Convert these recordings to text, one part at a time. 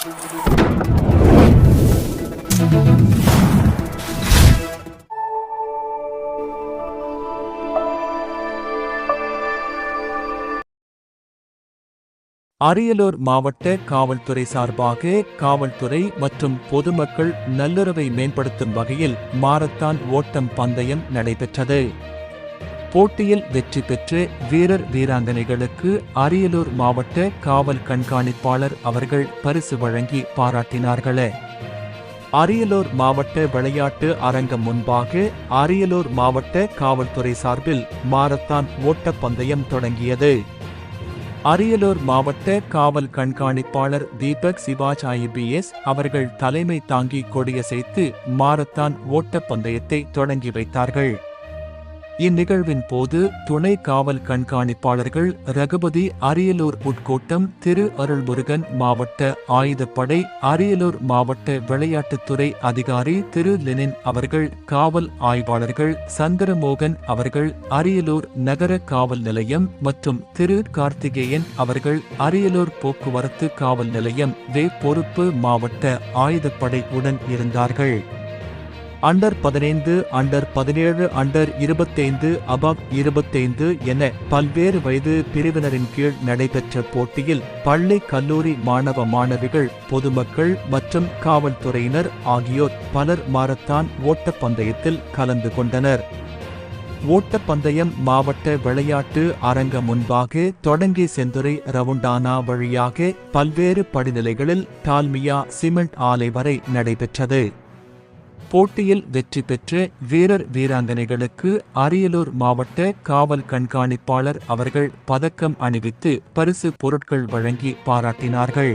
அரியலூர் மாவட்ட காவல்துறை சார்பாக காவல்துறை மற்றும் பொதுமக்கள் நல்லுறவை மேம்படுத்தும் வகையில் மாரத்தான் ஓட்டம் பந்தயம் நடைபெற்றது. போட்டியில் வெற்றி பெற்று வீரர் வீராங்கனைகளுக்கு அரியலூர் மாவட்ட காவல் கண்காணிப்பாளர் அவர்கள் பரிசு வழங்கி பாராட்டினார்கள். அரியலூர் மாவட்ட விளையாட்டு அரங்கம் முன்பாக அரியலூர் மாவட்ட காவல்துறை சார்பில் மாரத்தான் ஓட்டப்பந்தயம் தொடங்கியது. அரியலூர் மாவட்ட காவல் கண்காணிப்பாளர் தீபக் சிவாஜ் IPS அவர்கள் தலைமை தாங்கி கொடியசைத்து மாரத்தான் ஓட்டப்பந்தயத்தை தொடங்கி வைத்தார்கள். இந்நிகழ்வின் போது துணை காவல் கண்காணிப்பாளர்கள் ரகுபதி அரியலூர் உட்கோட்டம், திரு அருள்முருகன் மாவட்ட ஆயுதப்படை அரியலூர் மாவட்ட விளையாட்டுத்துறை அதிகாரி திரு லெனின் அவர்கள், காவல் ஆய்வாளர்கள் சந்திரமோகன் அவர்கள் அரியலூர் நகர காவல் நிலையம் மற்றும் திரு கார்த்திகேயன் அவர்கள் அரியலூர் போக்குவரத்து காவல் நிலையம் பொறுப்பு மாவட்ட ஆயுதப்படை உடன் இருந்தார்கள். அண்டர் 15, அண்டர் 17, அண்டர் 25, அபவ் 25 என பல்வேறு வயது பிரிவினரின் கீழ் நடைபெற்ற போட்டியில் பள்ளி கல்லூரி மாணவ மாணவிகள், பொதுமக்கள் மற்றும் காவல்துறையினர் ஆகியோர் பலர் மாரத்தான் ஓட்டப்பந்தயத்தில் கலந்து கொண்டனர். ஓட்டப்பந்தயம் மாவட்ட விளையாட்டு அரங்கம் முன்பாக தொடங்கி செந்துறை ரவுண்டானா வழியாக பல்வேறு படிநிலைகளில் டால்மியா சிமெண்ட் ஆலை வரை நடைபெற்றது. போட்டியில் வெற்றி பெற்ற வீரர் வீராங்கனைகளுக்கு அரியலூர் மாவட்ட காவல் கண்காணிப்பாளர் அவர்கள் பதக்கம் அணிவித்து பரிசு பொருட்கள் வழங்கி பாராட்டினார்கள்.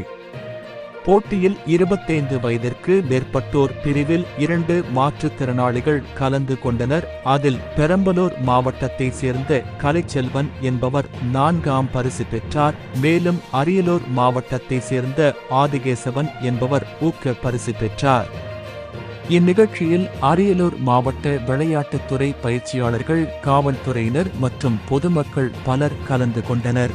போட்டியில் 25 வயதிற்கு மேற்பட்டோர் பிரிவில் 2 மாற்றுத்திறனாளிகள் கலந்து கொண்டனர். அதில் பெரம்பலூர் மாவட்டத்தை சேர்ந்த கலைச்செல்வன் என்பவர் 4ஆம் பரிசு பெற்றார். மேலும் அரியலூர் மாவட்டத்தை சேர்ந்த ஆதிகேசவன் என்பவர் ஊக்க பரிசு பெற்றார். இந்நிகழ்ச்சியில் அரியலூர் மாவட்ட விளையாட்டுத்துறை பயிற்சியாளர்கள், காவல்துறையினர் மற்றும் பொதுமக்கள் பலர் கலந்து கொண்டனர்.